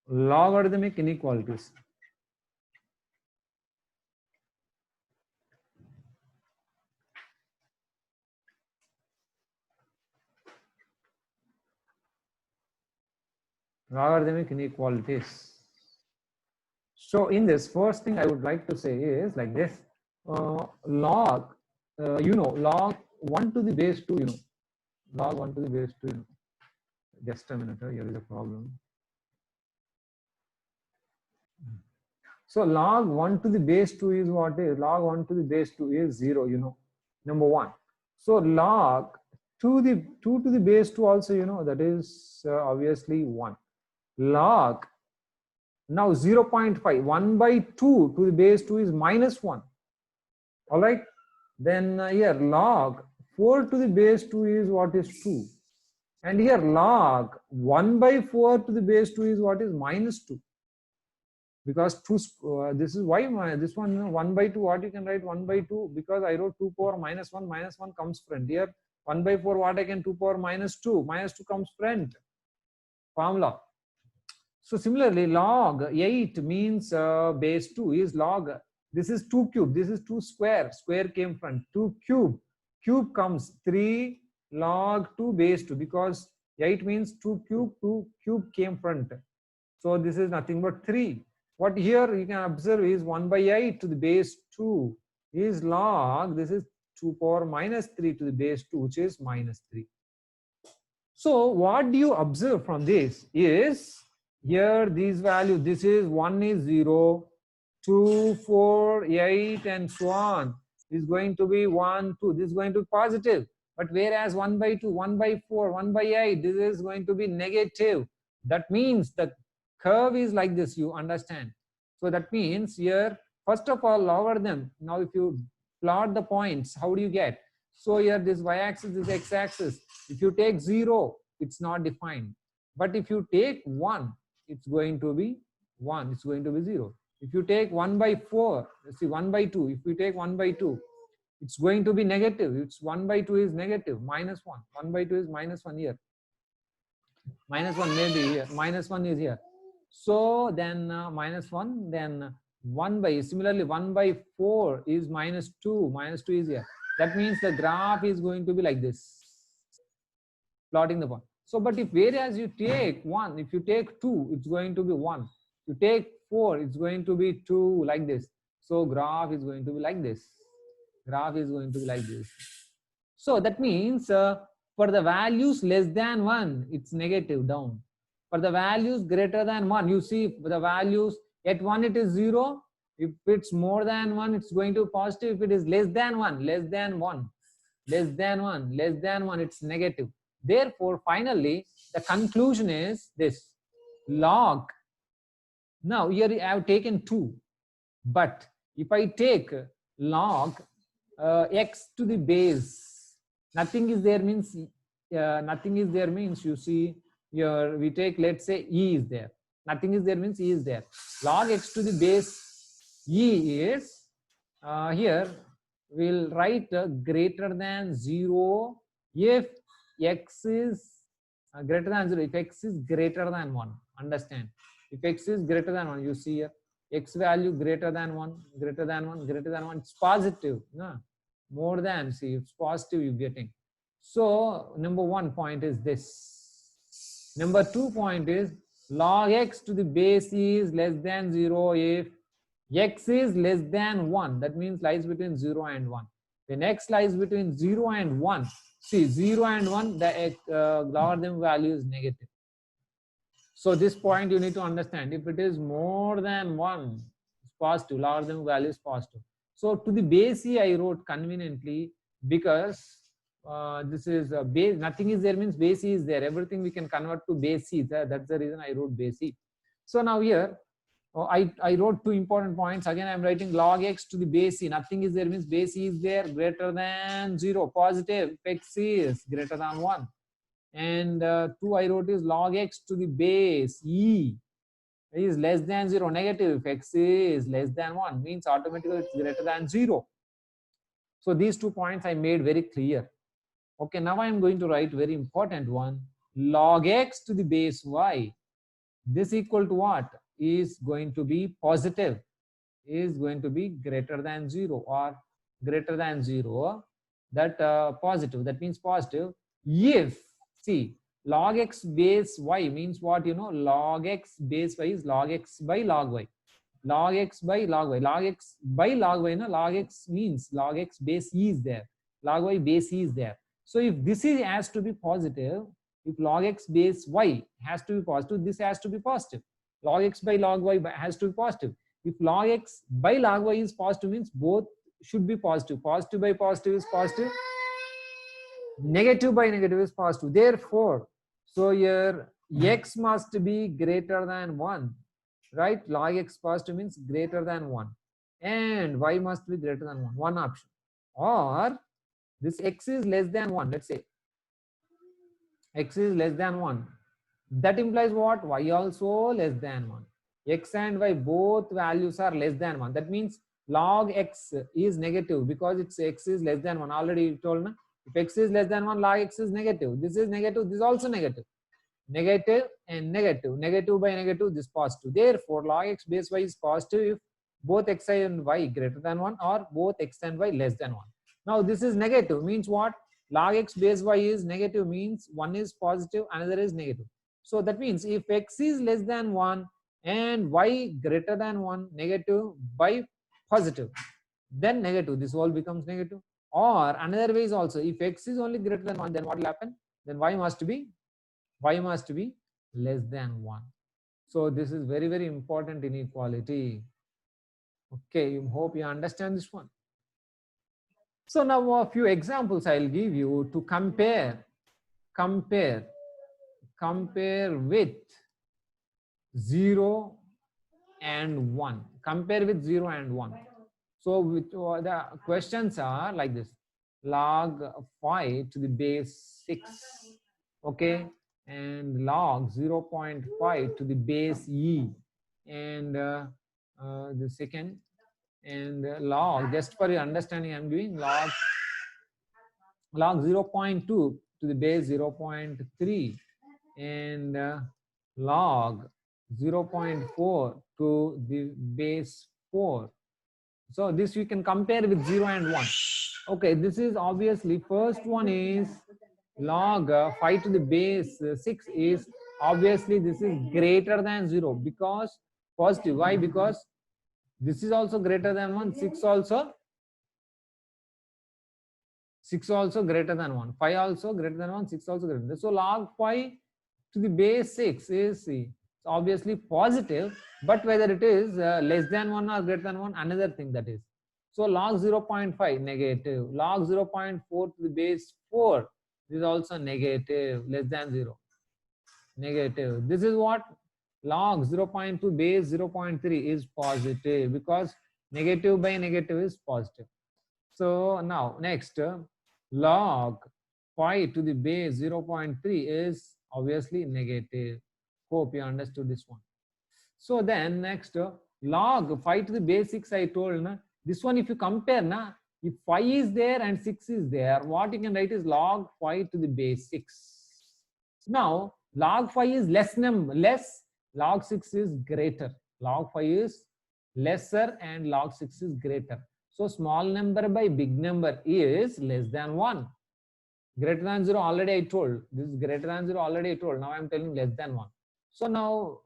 Logarithmic inequalities. Logarithmic inequalities. So in this, first thing I would like to say is like this: log, log 1 to the base 2, log 1 to the base 2. Just a minute, here is a problem. So log 1 to the base 2 is what is? Log 1 to the base 2 is 0, number 1. So log 2 to the base 2 also, that is obviously 1. Log, now 0 0.5, 1 by 2 to the base 2 is -1. All right. Then here log 4 to the base 2 is what is 2. And here log 1 by 4 to the base 2 is what is -2. Because 2, this is why this one, 1 by 2, what you can write 1 by 2, because I wrote 2 power -1 comes front. Here 1 by 4, what I can 2 power -2 comes front. Formula. So similarly, log 8 means base 2 is log, this is 2 cube, this is 2 square, square came front, 2 cube, cube comes 3 log 2 base 2, because 8 means 2 cube came front. So this is nothing but 3. What here you can observe is 1 by 8 to the base 2 is log, this is 2 power -3 to the base 2, which is -3. So what do you observe from this is, here these values, this is 1 is 0, 2, 4, 8 and so on is going to be 1, 2, this is going to be positive. But whereas 1 by 2, 1 by 4, 1 by 8, this is going to be negative. That means the curve is like this, you understand. So that means here, first of all, logarithm. Now if you plot the points, how do you get? So here this y-axis, this x-axis. If you take 0, it's not defined. But if you take 1, it's going to be 1, it's going to be 0. If you take 1 by 4, let's see, 1 by 2, if we take 1 by 2, it's going to be negative. It's 1 by 2 is negative, -1. 1 by 2 is -1 here. -1 maybe here, -1 is here. So then -1, then 1 by, similarly 1 by 4 is -2, -2 is here. That means the graph is going to be like this, plotting the point. So, but if whereas you take 1, if you take 2, it's going to be 1. You take 4, it's going to be 2, like this. So graph is going to be like this. Graph is going to be like this. So that means for the values less than 1, it's negative down. For the values greater than 1, you see the values at 1 it is 0. If it's more than 1, it's going to be positive. If it is less than 1, less than 1, less than 1, less than 1, it's negative. Therefore, finally, the conclusion is this: log. Now here I have taken 2, but if I take log x to the base, nothing is there means nothing is there means, you see here we take, let's say e is there, nothing is there means e is there. Log x to the base e is here we'll write greater than 0 if x is greater than 0, if x is greater than 1. Understand? If x is greater than 1, you see here x value greater than 1, greater than 1, greater than 1, it's positive. No? More than, see, it's positive you're getting. So number 1 point is this. Number 2 point is log x to the base is less than 0 if x is less than 1. That means lies between 0 and 1. When x lies between 0 and 1, see 0 and 1, the logarithm value is negative. So this point you need to understand. If it is more than 1, it's positive, logarithm value is positive. So to the base e I wrote conveniently because this is base, nothing is there means base e is there. Everything we can convert to base e. That's the reason I wrote base e. So now here I wrote 2 important points. Again I am writing log x to the base e. Nothing is there means base e is there, greater than 0, positive, if x is greater than 1. And 2 I wrote is log x to the base e is less than 0, negative, if x is less than 1, means automatically it's greater than 0. So these 2 points I made very clear. Okay, now I am going to write very important one, log x to the base y. this equal to what? Is going to be positive, is going to be greater than 0 or greater than 0, that positive, that means positive. If, see, log x base y means what, log x base y is log x by log y, log x by log y, log x by log y, log x means log x base e is there, log y base e is there. So if this is has to be positive, if log x base y has to be positive, this has to be positive. Log x by log y has to be positive. If log x by log y is positive, means both should be positive. Positive by positive is positive. Negative by negative is positive. Therefore, so here x must be greater than 1, right? Log x positive means greater than 1, and y must be greater than 1. One option. Or this x is less than 1. Let's say x is less than 1. That implies what? Y also less than 1. X and y both values are less than 1. That means log x is negative because its x is less than 1. Already told, na? If x is less than 1, log x is negative. This is negative, this is also negative. Negative and negative. Negative by negative, this positive. Therefore, log x base y is positive if both xi and y greater than 1 or both x and y less than 1. Now, this is negative, means what? Log x base y is negative, means one is positive, another is negative. So that means if x is less than 1 and y greater than 1, negative by positive, then negative, this all becomes negative. Or another way is also, if x is only greater than 1, then what will happen? Then y must be less than 1. So this is very, very important inequality. Okay, hope you understand this one. So now a few examples I'll give you to compare with 0 and 1. Compare with 0 and 1. So with, the questions are like this: log 5 to the base 6, okay, and log 0.5 to the base e, and the second, and log, just for your understanding, I'm giving log 0.2 to the base 0.3, and log 0.4 to the base 4. So this you can compare with 0 and 1. Okay, this is obviously, first one is log 5 to the base 6 is obviously this is greater than 0 because positive. Why? Because this is also greater than 1, 6 also greater than 1, 5 also greater than 1, 6 also greater than 1. So log 5 to the base 6 is obviously positive, but whether it is less than 1 or greater than 1, another thing that is. So log 0.5 negative, log 0.4 to the base 4, this is also negative, less than 0, negative. This is what? Log 0.2 base 0.3 is positive because negative by negative is positive. So now next, log 5 to the base 0.3 is obviously negative. Hope you understood this one. So then next, log 5 to the base 6, I told, na, this one if you compare, na, if 5 is there and 6 is there, what you can write is log 5 to the base 6. Now log 5 is less, log 6 is greater. Log 5 is lesser and log 6 is greater. So small number by big number is less than 1. Greater than 0 already I told. This is greater than 0 already I told. Now I am telling less than 1. So now,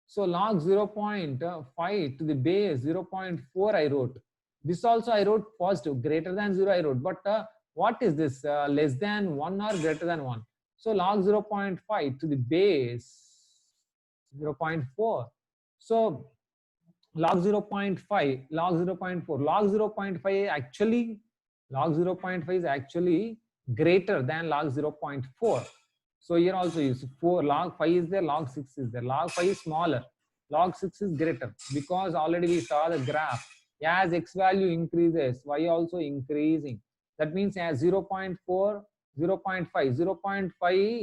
so log 0.5 to the base 0.4 I wrote. This also I wrote positive. Greater than 0 I wrote. But what is this? Less than 1 or greater than 1? So log 0.5 to the base 0.4. So log 0.5, log 0.4, log 0.5 actually, log 0.5 is actually greater than log 0.4. So here also you see 4, log 5 is there, log 6 is there. Log 5 is smaller, log 6 is greater because already we saw the graph. As x value increases, y also increasing. That means as 0.4, 0.5, 0.5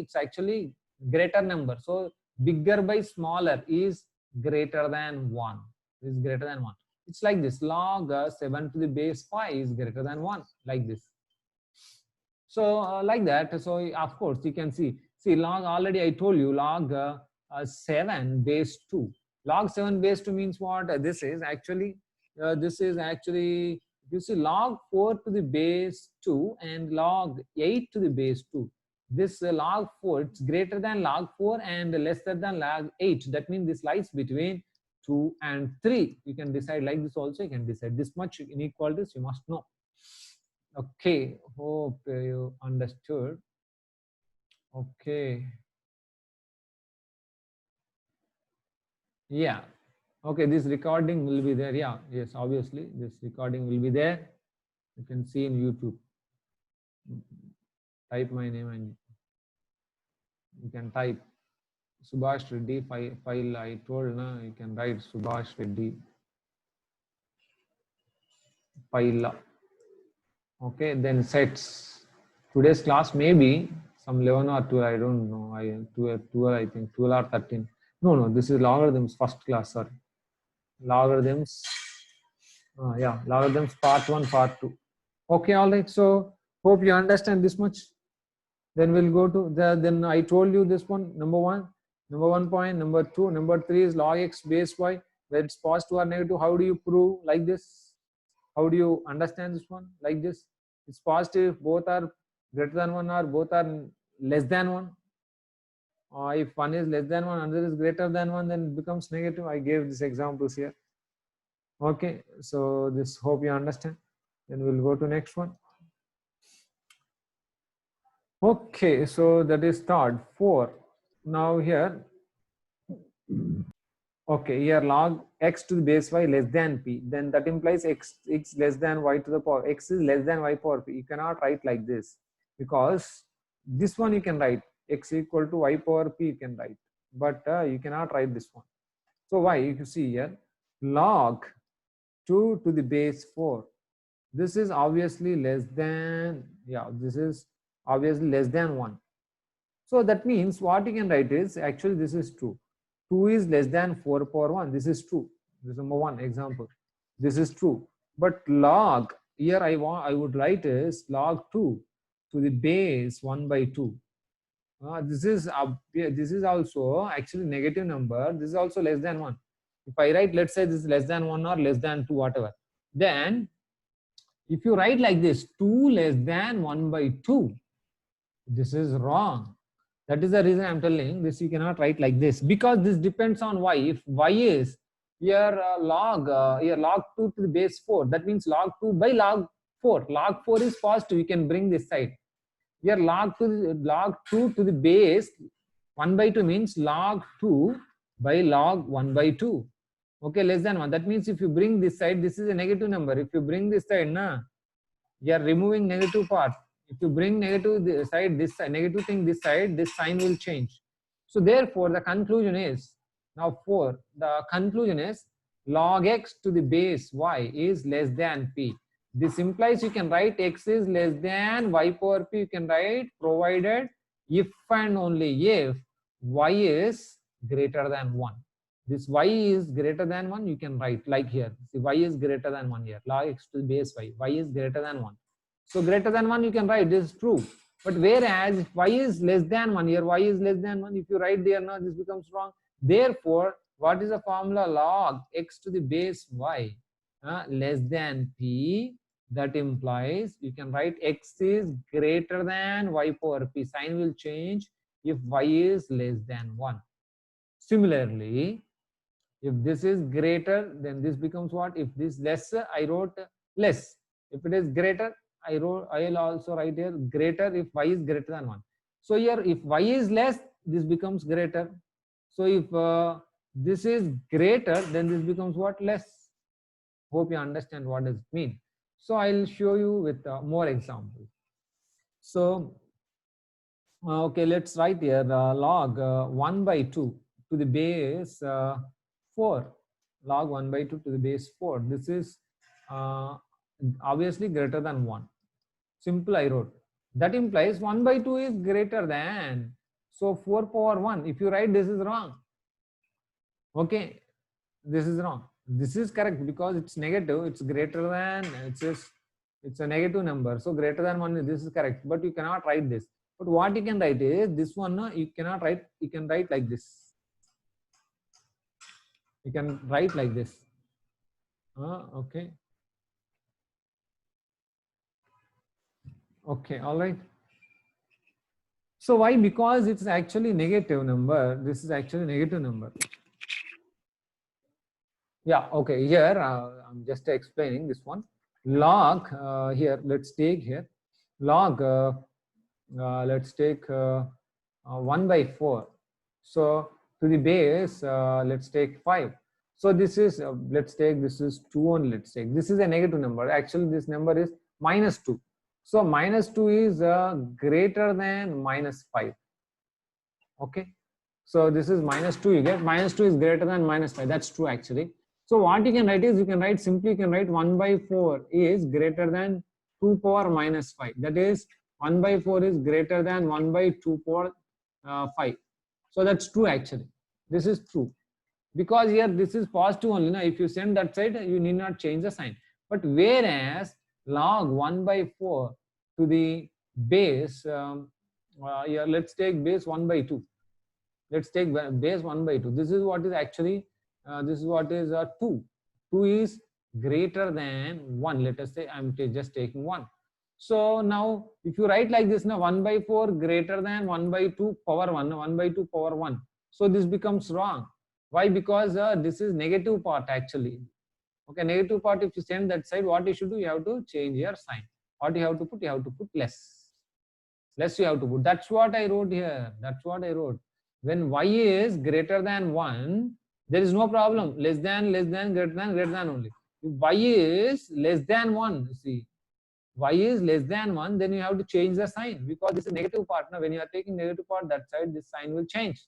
it's actually greater number. So bigger by smaller is greater than 1. Is greater than 1. It's like this, log 7 to the base 5 is greater than 1, like this. So like that, so of course you can see See, log already I told you log 7 base 2. Log 7 base 2 means what? This is actually, you see, log 4 to the base 2 and log 8 to the base 2. This log 4, it's greater than log 4 and lesser than log 8. That means this lies between 2 and 3. You can decide like this also. You can decide this much inequalities you must know. Okay, hope you understood. Okay. Yeah. Okay, this recording will be there. Yeah, yes, obviously this recording will be there. You can see in YouTube. Type my name and you can type Subhash Reddy file. I told na, you can write Subhash Reddy file. Okay, then sets. Today's class maybe some 11 or 12, I don't know. 12, I think 12 or 13. No, this is logarithms first class, sorry. Logarithms. Yeah, logarithms part 1, part 2. Okay, all right. So hope you understand this much. Then we'll go to then I told you this one, number 1 point, number 2, number 3 is log x base y, whether it's positive or negative. How do you prove like this? How do you understand this one like this? It's positive if both are greater than 1 or both are less than 1. If one is less than 1, another is greater than 1, then it becomes negative. I gave these examples here. Okay, so this hope you understand. Then we'll go to next one. Okay, so that is third 4. Now here, okay, here log x to the base y less than p, then that implies x less than y to the power, x is less than y power p. You cannot write like this, because this one you can write x equal to y power p, you can write, but you cannot write this one. So why? If you see here, log 2 to the base 4, this is obviously less than, yeah, this is obviously less than 1. So that means what you can write is, actually this is true. 2 is less than 4 power 1. This is true. This is number 1 example. This is true. But log, here I would write is log 2 to the base 1 by 2. This is also actually negative number. This is also less than 1. If I write, let's say this is less than 1 or less than 2, whatever. Then if you write like this, 2 less than 1 by 2, this is wrong. That is the reason I'm telling this. You cannot write like this, because this depends on y. If y is here log 2 to the base 4, that means log 2 by log 4. Log 4 is positive. You can bring this side. Here log 2 to the base 1 by 2 means log 2 by log 1 by 2. Okay, less than 1. That means if you bring this side, this is a negative number. If you bring this side, you are removing negative part. If you bring negative side, this side, negative thing this side, this sign will change. So therefore, the conclusion is, now 4, the conclusion is log x to the base y is less than p. This implies you can write x is less than y power p. You can write, provided if and only if y is greater than 1. This y is greater than 1, you can write like here. See, y is greater than 1 here. Log x to the base y is greater than 1. So greater than 1 you can write, this is true. But whereas if y is less than 1, here y is less than 1, if you write there, now this becomes wrong. Therefore, what is the formula? Log x to the base y less than p. That implies you can write x is greater than y power p. Sign will change if y is less than 1. Similarly, if this is greater, then this becomes what? If this lesser, I wrote less. If it is greater, I will also write here greater if y is greater than 1. So here if y is less, this becomes greater. So if this is greater, then this becomes what? Less. Hope you understand what does it mean. So I'll show you with more examples. So okay, let's write here log 1 by 2 to the base 4. Log 1 by 2 to the base 4. This is obviously greater than 1. Simple I wrote. That implies 1 by 2 is greater than. So 4 power 1. If you write, this is wrong. Okay, this is wrong. This is correct because it's negative. It's greater than. It's a negative number. So greater than 1. This is correct. But you cannot write this. But what you can write is this one, no, you cannot write, you can write like this. You can write like this. Okay. Okay, all right. So why? Because it's actually negative number. This is actually negative number. Yeah, okay. Here, I'm just explaining this one. Log, here, let's take here. Log, let's take 1 by 4. So to the base, let's take 5. So this is, let's take, this is 2 only, let's take. This is a negative number. Actually, this number is -2. So -2 is greater than -5. Okay. So this is -2, you get -2 is greater than -5. That's true actually. So what you can write is, you can write simply, you can write 1 by 4 is greater than 2 power -5. That is 1 by 4 is greater than 1 by 2 power 5. So that's true actually. This is true. Because here this is positive only. Now if you send that side, you need not change the sign. But whereas log 1 by 4 to the base, yeah, let's take base 1 by 2. Let's take base 1 by 2. This is what is actually, this is what is 2. 2 is greater than 1. Let us say I'm just taking 1. So now if you write like this, now 1 by 4 greater than 1 by 2 power 1, 1 by 2 power 1. So this becomes wrong. Why? Because this is negative part actually. Okay, negative part, if you send that side, what you should do, you have to change your sign. What you have to put? You have to put less. Less you have to put. That's what I wrote here. That's what I wrote. When y is greater than 1, there is no problem. Less than, greater than only. If y is less than 1, see, y is less than 1, then you have to change the sign, because this is negative part. Now when you are taking negative part, that side, this sign will change.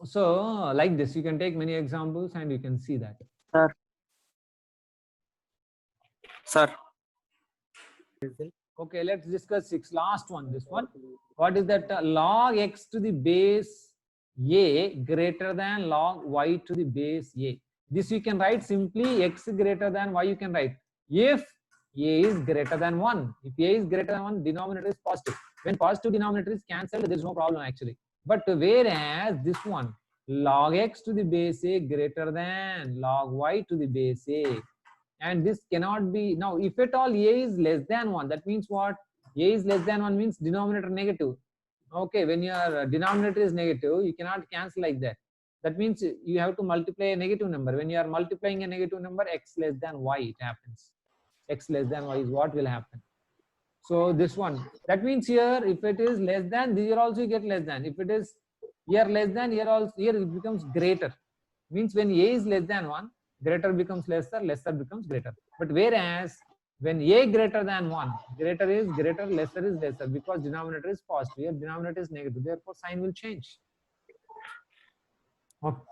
So like this, you can take many examples and you can see that. Sir. Okay, let's discuss last one. This one, what is that? Log x to the base a greater than log y to the base a. This you can write simply, x greater than y, you can write if a is greater than 1. If a is greater than 1, denominator is positive. When positive denominator is cancelled, there is no problem actually. But whereas this one, log x to the base a greater than log y to the base a, and this cannot be. Now if at all a is less than 1, that means what? A is less than 1 means denominator negative. Okay, when your denominator is negative, you cannot cancel like that. That means you have to multiply a negative number. When you are multiplying a negative number, x less than y, it happens. X less than y is what will happen. So this one, that means here, if it is less than, here also you get less than. If it is here less than, here also, here it becomes greater. Means when a is less than 1, greater becomes lesser, lesser becomes greater. But whereas when a greater than 1, greater is greater, lesser is lesser, because denominator is positive, here denominator is negative, therefore sign will change. Okay.